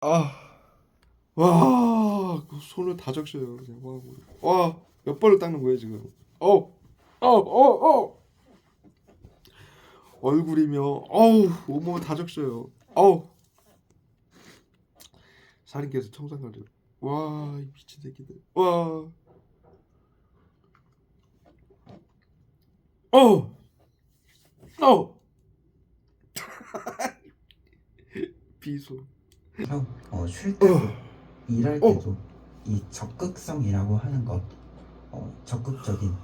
아, 와, 그 손을 다 적셔요. 그냥 와, 몇 번을 닦는 거예요 지금? 얼굴이며, 온몸을 다 적셔요. 살인 깨서 청산 가려. 와, 이 미친 새끼들. 와, 어, 어, 비소. 쉴 어, 때도 일할 어, 때도 이 적극성이라고 하는 것, 적극적인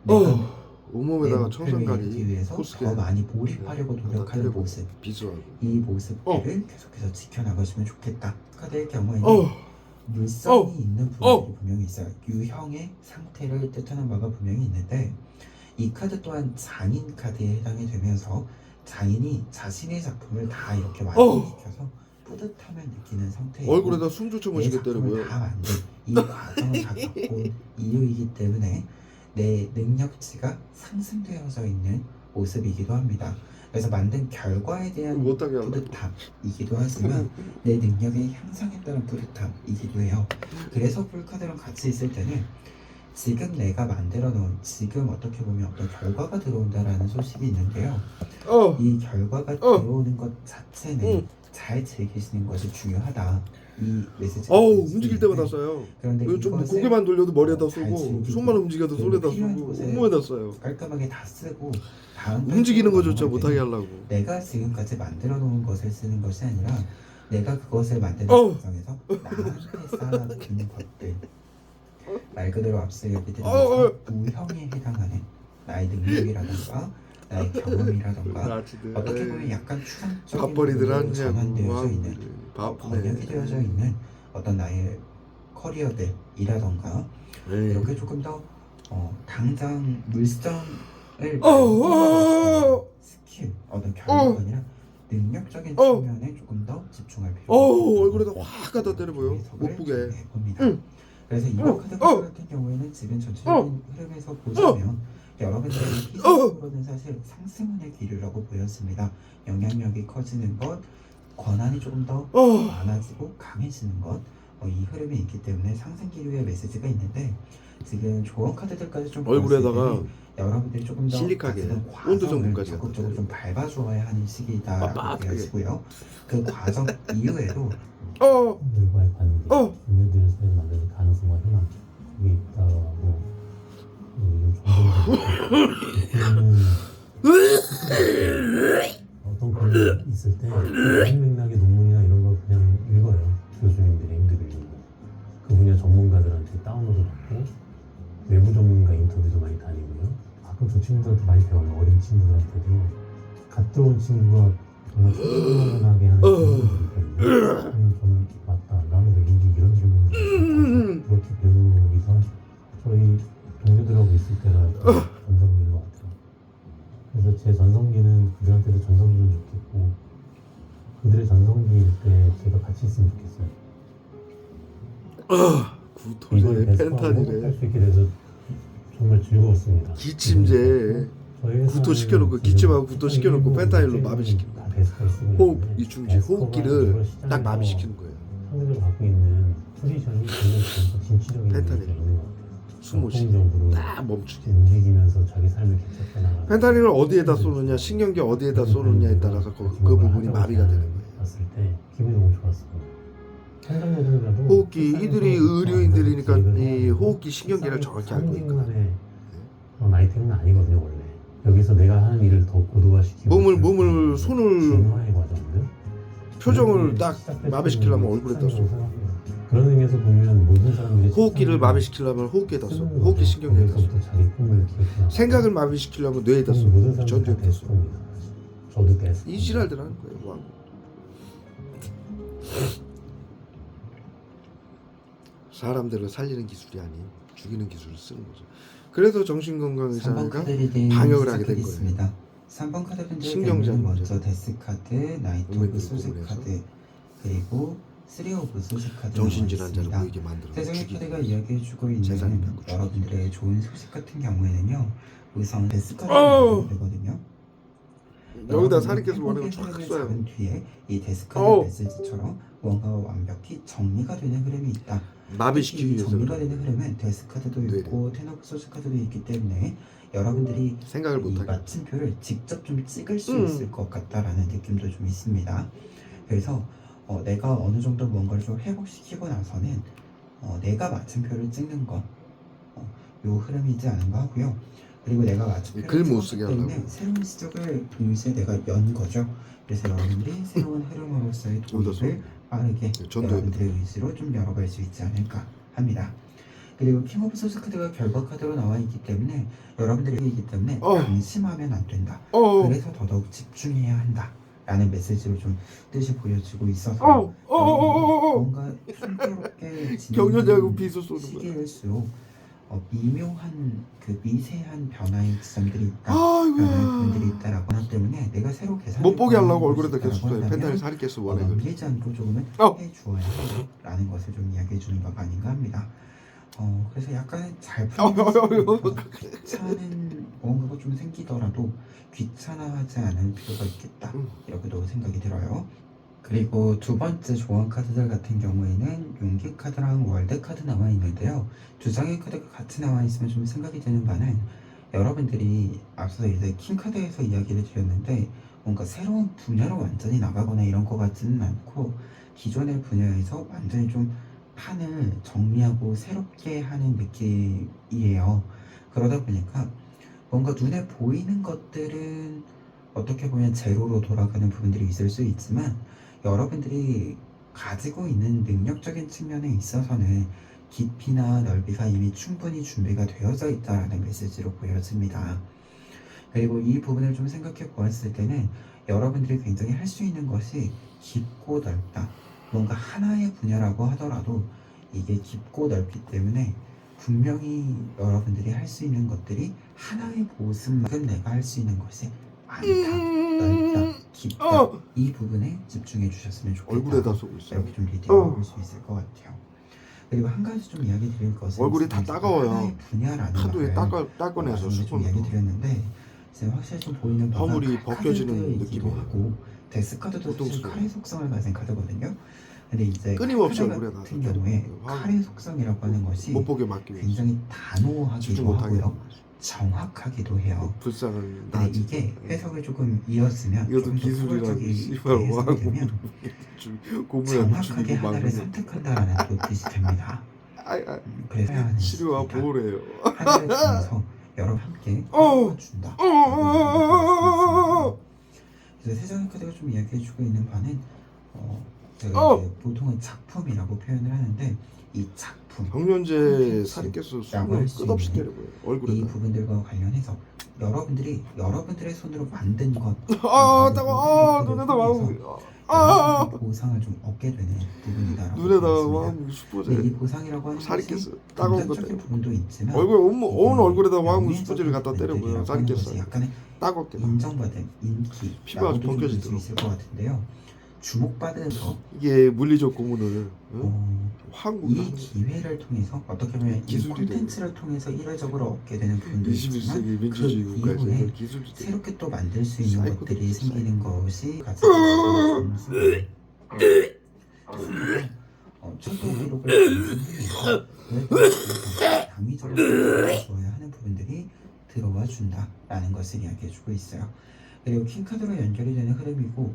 내가 내 온몸에다가 목표를 이루기 청산가리, 위해서 코스게 더 많이 몰입하려고 다 노력하는 때려버려. 모습, 비수하고. 이 어, 모습들을 계속해서 지켜나가시면 좋겠다. 카드의 경우에는 어, 물성이 어, 있는 분들이 어, 분명히 있어요. 유형의 상태를 뜻하는 바가 분명히 있는데 이 카드 또한 장인 카드에 해당이 되면서 장인이 자신의 작품을 다 이렇게 어. 완성시켜서 뿌듯함을 느끼는 상태이고 얼굴에다 숨조차 내 못쉬게 작품을 때리고요. 다 만든 이 과정을 다 겪은 이유이기 때문에 내 능력치가 상승되어져 있는 모습이기도 합니다. 그래서 만든 결과에 대한 못하게 하려고. 뿌듯함이기도 하지만 내 능력의 향상에 따른 뿌듯함이기도 해요. 그래서 풀카드랑 같이 있을 때는 지금 내가 만들어 놓은 지금 어떻게 보면 어떤 결과가 들어온다라는 소식이 있는데요. 어, 이 결과가 어, 들어오는 것 자체는 응. 잘 즐기시는 것이 중요하다. 이 메시지가 들릴 수도 움직일 때마다 있는데 써요. 그런데 이거 좀 이것을 고개만 돌려도 머리에다 잘 쏘고, 손만 즐기고 움직여도 그리고 손에다 필요한 쏘고, 곳에 온몸에다 써요. 깔끔하게 다 쓰고 다음 움직이는 단계로 거조차 넘어갈 못하게 때는 하려고. 내가 지금까지 만들어 놓은 것을 쓰는 것이 아니라 내가 그것을 만드는 어, 과정에서 나한테 쌓아둔 것들 말 그대로 앞서 얘기 어, 드린 어. 것처럼 무형에 해당하는 나의 능력이라던가 나의 경험이라던가 어떻게 보면 약간 추상적인 밥벌이들 부분으로 하냐고. 전환되어져 있는 번역이 되어져 바쁘네. 있는 어떤 나의 커리어들이라던가 에이. 이렇게 조금 더 당장 물성을 어, 만들어낼 수 있는 어, 스킬 어떤 결과가 어, 아니라 능력적인 어, 측면에 조금 더 집중할 필요가 있겠다는 얼굴에다 확 갖다 때려보여. 이렇게 못 해석을 보게. 좀 해봅니다. 응, 그래서 어, 이번 카드 같은 경우에는 지금 어, 전체적인 흐름에서 어, 보자면 여러분들에게 어, 희소적으로는 사실 상승운의 기류라고 보였습니다. 영향력이 커지는 것, 권한이 조금 더 어. 많아지고 강해지는 것, 이 흐름이 있기 때문에 상승 기류의 메시지가 있는데 지금 조언 카드들까지 좀 보았을 얼굴에다가 때는 여러분들이 조금 더 실리카게 가지는 온도 과정을 정분까지 갖다 적극적으로 좀 때려버려. 밟아주어야 하는 시기다라고 빳빳하게. 보여지고요. 그 과정 이후에도 어, 들과의 관계, 어, 동료들을 사이에 만드는 가능성과 희망, 그게 있다고 요즘 종종 어떤 글이 있을 때 다른 맥락의 논문이나 이런 걸 그냥 읽어요. 교수님들이 힘들게 읽는 거. 그 분야 전문가들한테 다운로드 받고 외부 전문가 인터뷰도 많이 다니고요. 가끔 저 친구들한테 많이 배워요. 어린 친구들한테도 갓 들어온 친구가 정말 충분하게 하는 친구들이 있거든요. 그러면 좀 맞다. 나는 왜 이런 질문을 하지? 그렇게 배우기도 하죠. 저희 동료들하고 있을 때가 전성기인 것 같아요. 그래서 제 전성기는 그들한테도 전성기면 좋겠고 그들의 전성기일 때 제가 같이 있으면 좋겠어요. 이걸 구토제 베스트하고 회복할 펜탄이래. 수 있게 돼서 정말 즐거웠습니다. 기침제 구토 시켜놓고 기침하고 구토 시켜놓고 펜타닐로 마비시키는 거야. 호흡 이중지 호흡기를 딱 마비시키는 거예요. 상대적으로 갖고 있는 포지션이 굉장히 진취적인 펜타닐. 면이 있는 것 같아요. 숨못 쉬게 공통적으로 딱 멈추게. 움직이면서 자기 삶을 개척해 나가는 펜타닐을 어디에다 쏘느냐, 신경계 어디에다 쏘느냐에 따라서 그 부분이 마비가 되는 거예요. 봤을 때 기분이 너무 좋았어요. 현장 노동이라도 호흡기 이들이 의료인들이니까 이 호흡기 신경계를 정확히 알고 있거든. 상징만의 그런 아이템은 아니거든요 원래. 여기서 내가 하는 일을 더 고도화시키고 몸을 손을 진화의 과정들 표정을 딱 마비시키려면 얼굴에다 쏘. 그런 의미에서 보면 모든 사람들이 호흡기를 마비시키려면 호흡기에다 쏘. 호흡기 신경계에다 쏘. 거기서부터 자기 꿈을 기억해 생각을 마비시키려면 뇌에다 쏘. 모든 사람들이 다 전두엽에다 쏘. 베스트입니다. 저도 베스트. 이 지랄들 하는 거예요. 왕. 사람들을 살리는 기술이 아닌 죽이는 기술을 쓰는 거죠. 그래서 3번 정신건강의사가 카드 리딩 방역을 하게 된 시작하겠습니다. 3번 카드분들 신경전 경우는 문제. 먼저 데스 카드, 나이트 오브 의미를 소스 구분해서. 카드 그리고 3 오브 소스 카드 정신질환자를 나와 보이게 만들어 세상의 죽이고 카드가 이야기해주고 재산을 있는 갖고 여러분들의 좋은 소식 같은 경우에는요 우선 데스 어! 카드가 되거든요. 여기다 사리께서 원하는 행복의 쫙 흐름을 써요. 잡은 뒤에 이 데스카드 어. 메시지처럼 뭔가가 완벽히 정리가 되는 흐름이 있다. 마비시키기 이 위해서 정리가 그래요. 되는 흐름은 데스카드도 네. 있고 테너브 소스 카드도 있기 때문에 여러분들이 생각을 이 못하게. 마침표를 직접 좀 찍을 수 음. 있을 것 같다라는 느낌도 좀 있습니다. 그래서 내가 어느 정도 뭔가를 좀 회복시키고 나서는 내가 마침표를 찍는 것, 요 흐름이지 않은가 하고요. 그리고 내가 마침표를 글 못 찍었기 쓰게 때문에 하려고. 새로운 시작을 동시에 내가 연 거죠. 그래서 여러분들이 새로운 흐름으로서의 도입을 빠르게 전도해야 여러분들의 의지로 좀 열어갈 수 있지 않을까 합니다. 그리고 킹 오브 소스 카드가 결과 카드로 나와 있기 때문에 여러분들이기 때문에 방심하면 안 된다. 그래서 더더욱 집중해야 한다. 라는 메시지로 좀 뜻이 보여지고 있어서 뭔가 순조롭게 경련자하고 진행하는 비서 쏘는 거야. 시기일수록 미묘한 그 미세한 변화의 지점들이 있다. 아이고. 변화의 부분들이 있다라고 하기 때문에 내가 새로 계산을 못 보게 하려고 볼 얼굴에다 수 있다라고 계속 써요. 한다면 펜타일 사리께서 원해. 넘기지 않고 조금은 어. 해주어야 한다라는 것을 좀 이야기해 주는 바가 아닌가 합니다. 그래서 약간은 잘 귀찮은 뭔가가 좀 생기더라도 귀찮아하지 않을 필요가 있겠다 이렇게도 생각이 들어요. 그리고 두 번째 조언 카드들 같은 경우에는 용기 카드랑 월드 카드 나와 있는데요. 두 장의 카드가 같이 나와 있으면 좀 생각이 드는 바는 여러분들이 앞서 이제 킹 카드에서 이야기를 드렸는데 뭔가 새로운 분야로 완전히 나가거나 이런 것 같지는 않고 기존의 분야에서 완전히 좀 판을 정리하고 새롭게 하는 느낌이에요. 그러다 보니까 뭔가 눈에 보이는 것들은 어떻게 보면 제로로 돌아가는 부분들이 있을 수 있지만 여러분들이 가지고 있는 능력적인 측면에 있어서는 깊이나 넓이가 이미 충분히 준비가 되어져 있다는 메시지로 보여집니다. 그리고 이 부분을 좀 생각해 보았을 때는 여러분들이 굉장히 할 수 있는 것이 깊고 넓다. 뭔가 하나의 분야라고 하더라도 이게 깊고 넓기 때문에 분명히 여러분들이 할 수 있는 것들이 하나의 모습만큼 내가 할 수 있는 것이 많다, 넓다, 깊다 이 부분에 집중해 주셨으면 좋겠다. 얼굴에다 쏘고 있어요. 이렇게 좀 리딩해 볼 수 있을 것 같아요. 그리고 한 가지 좀 이야기 드릴 것은 얼굴이 다 따가워요. 하나의 분야라는 파도에 말을 닦아내서 좀 수건. 이야기 드렸는데 지금 확실히 좀 보이는 바가 허물이 벗겨지는 카드이기도 느낌이에요. 하고 데스카드도 보통 사실 쓰죠. 칼의 속성을 가진 카드거든요. 근데 이제 끊임없이 카드 얼굴에다 같은 경우에 칼의 속성이라고 하는 것이 못 보게 막기 위해서 굉장히 집중 단호하기도 못하게 하고요, 정확하기도 해요. 불쌍한 근데 나지. 이게 해석을 조금 이어지면 이것도 조금 더 기술이라고 포괄적이게 씨발 와 해석이 되면 고문에 정확하게 죽이고 하나를 막는 선택한다라는 또 뜻이 됩니다. 아, 그래서 해야 하는 치료와 것입니다. 보호래요. 하나를 통해서 여러분 함께 준다. 그래서 세 장의 카드가 좀 이야기해주고 있는 바는 제가 이제 보통은 작품이라고 표현을 하는데 이 작품, 경련제 사리께서 손을 할수 끝없이 있는 때려고요. 이 얼굴에다. 부분들과 관련해서 여러분들이 여러분들의 손으로 만든 것, 따가워. 눈에다 막 보상을 좀 얻게 되는 부분이다라고 눈에다 보여집니다. 막 근데 이 수포제 보상이라고 하는 것이 사리께서 따가운 것 금전적인 때문에 부분도 있지만 얼굴 온 얼굴에다 왕 명예적인 수포제를 갖다 때려고요. 부분들이라고 하는 사리께서 것이 약간의 따갑게. 인정받은 피부가 인기라고도 좀 볼 수 벗겨지도록. 있을 것 같은데요. 주목받으면서 이게 물리적 고문을 황국이 이 하는 기회를 통해서 어떻게 보면 이 기술이래요. 콘텐츠를 통해서 일괄적으로 얻게 되는 부분도 있지만 21세기 그 민주주의 국가에서 이후에 이걸 기술이 돼요. 새롭게 또 만들 수 있는 사이코도 것들이 있어, 생기는 것이 가장 점수를 최고 기록을 달성하면서 당위적으로 주어야 하는 부분들이 들어와 준다라는 것을 이야기해주고 있어요. 그리고 킹 카드로 연결이 되는 흐름이고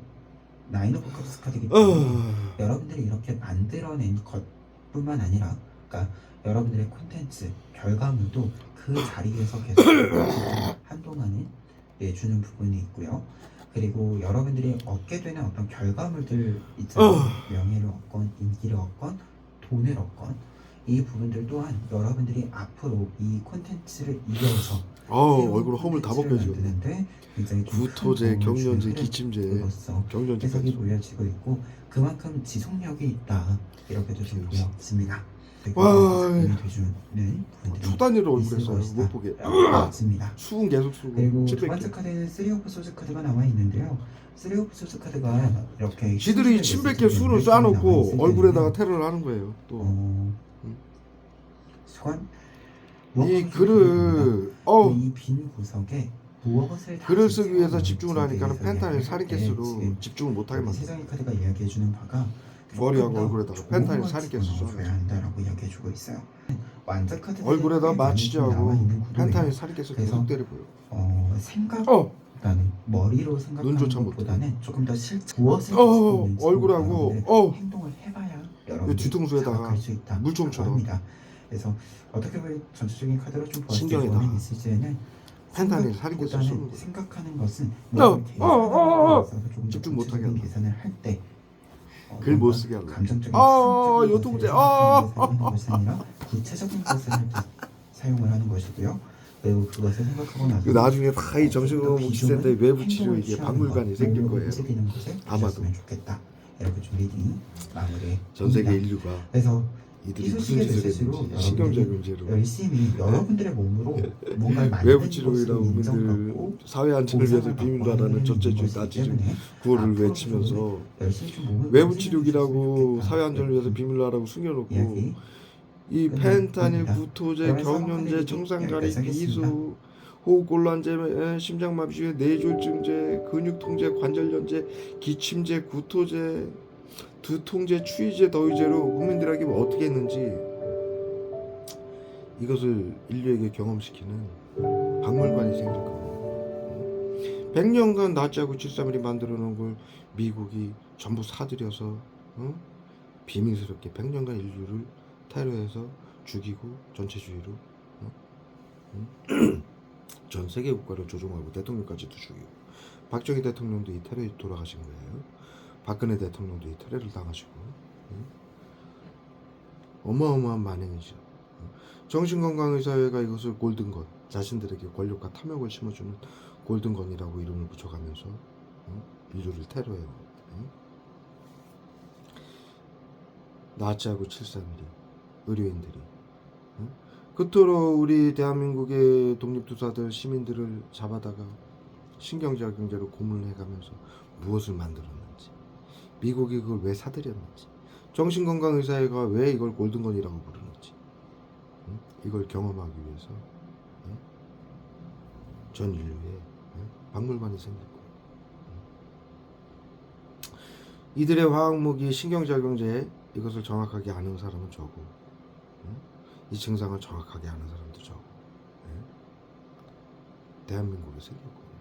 나인 오브 컵스 카드이기 때문에 여러분들이 이렇게 만들어낸 것뿐만 아니라 그러니까 여러분들의 콘텐츠 결과물도 그 자리에서 계속 한동안은 내주는 부분이 있고요. 그리고 여러분들이 얻게 되는 어떤 결과물들 있잖아요. 명예를 얻건 인기를 얻건 돈을 얻건 이 부분들 또한 여러분들이 앞으로 이 콘텐츠를 이어서 얼굴 허물 다 벗겨지고 만드는데 굉장히 좀 구토제, 큰 도움을 경련제, 주는 기침제, 흐름으로서 경련제 해석이 보여지고 있고 그만큼 지속력이 있다 이렇게도 좀 보여집니다. 와, 돼주는 부분들이 초 단위로 있을 얼굴에 써요. 것이다. 못 보게. 보여집니다. 수은 계속 쓰고. 그리고 두 700개. 번째 카드에는 3 오브 소스 카드가 나와 있는데요. 3 오브 소스 카드가 이렇게 지들이 700개 수를 쌓아놓고 얼굴에다가 테러를 하는 거예요. 또 수관 이 글을 이 빈 구석에 무엇을 다 글을 쓰기 위해서 지켜야 집중을 하니까는 하는지에 펜타닐 대해서 살인캐스로 지금 집중을 못하게 여기 만들어. 세 장의 카드가 이야기해주는 바가 머리하고 조금 더 얼굴에다가 좋은 펜타닐 걸 살인캐스 집어넣어줘야 써야지. 한다라고 이야기해주고 있어요. 완자 카드들이 얼굴에다 꽤 많이 마취제 좀 나와 하고 있는 구도예요. 펜타닐 살인캐스 그래서 계속 때리고요. 생각 어! 보다는 머리로 생각하는 눈조차 못 것보다는 조금 더 실제 무엇을 가지고 있는지 얼굴하고 여러분들 행동을 해봐야 여러분들 뒤통수에다가 자각할 수 있다 물총처럼. 합니다. 그래서 어떻게 보면 전체적인 카드로 좀 보았을 때 신경에다가 이번에 메시지에는 펜타닐 살인캐스 쓰는 생각보다는 거예요. 생각하는 것은 조금 집중 못하게 전체적인 한다. 계산을 할때 글 못 쓰게 하려고. 감정적인 요통제. 사용하는 것이 아니라 구체적인 것을 할 때 사용을 하는 것이고요. 매우 그것을 생각하고 나서 그 나중에 다 이 정신건강복지센터의 외부 치료 이게 박물관이 생길 거예요. 아마도. 좋겠다. 이렇게 좀 리딩 마무리. 전 세계 인류가 그래서 이들이 이 무슨 소식의 짓을 메시지로 했는지 신경작용제로 열심히 여러분들의 몸으로 뭔가를 만드는 외부 것을 치료이라 우리들 인정받고 사회 안전을 위해서 비밀로하라는 전체주의 나치즘 구호를 외치면서 외부 치료기라고 사회 안전을 위해서 비밀로 하라고 숨겨놓고 이 펜타닐, 구토제, 경련제, 청산가리, 비수, 호흡곤란제, 심장마비제, 뇌졸중제, 근육통제, 관절염제, 기침제, 구토제, 두통제, 추위제, 더위제로 국민들에게 뭐 어떻게 했는지 이것을 인류에게 경험시키는 박물관이 생길 겁니다. 100년간 나치하고 731이 만들어 놓은 걸 미국이 전부 사들여서 비밀스럽게 100년간 인류를 테러해서 죽이고 전체주의로 전 세계 국가를 조종하고 대통령까지도 죽이고 박정희 대통령도 이 테러에 돌아가신 거예요. 박근혜 대통령도 이 테러를 당하시고 어마어마한 만행이죠. 정신건강의사회가 이것을 골든건, 자신들에게 권력과 탐욕을 심어주는 골든건이라고 이름을 붙여가면서 인류를 테러해요. 나치하고 731이 의료인들이 그토록 우리 대한민국의 독립투사들 시민들을 잡아다가 신경작용제로 고문을 해가면서 무엇을 만들었는지, 미국이 그걸 왜 사들였는지, 정신건강의사회가 왜 이걸 골든건이라고 부르는지, 이걸 경험하기 위해서 전 인류에 박물관이 생길 거예요. 이들의 화학무기 신경작용제 이것을 정확하게 아는 사람은 적고 이 증상을 정확하게 아는 사람도 적고 대한민국에 생길 거예요.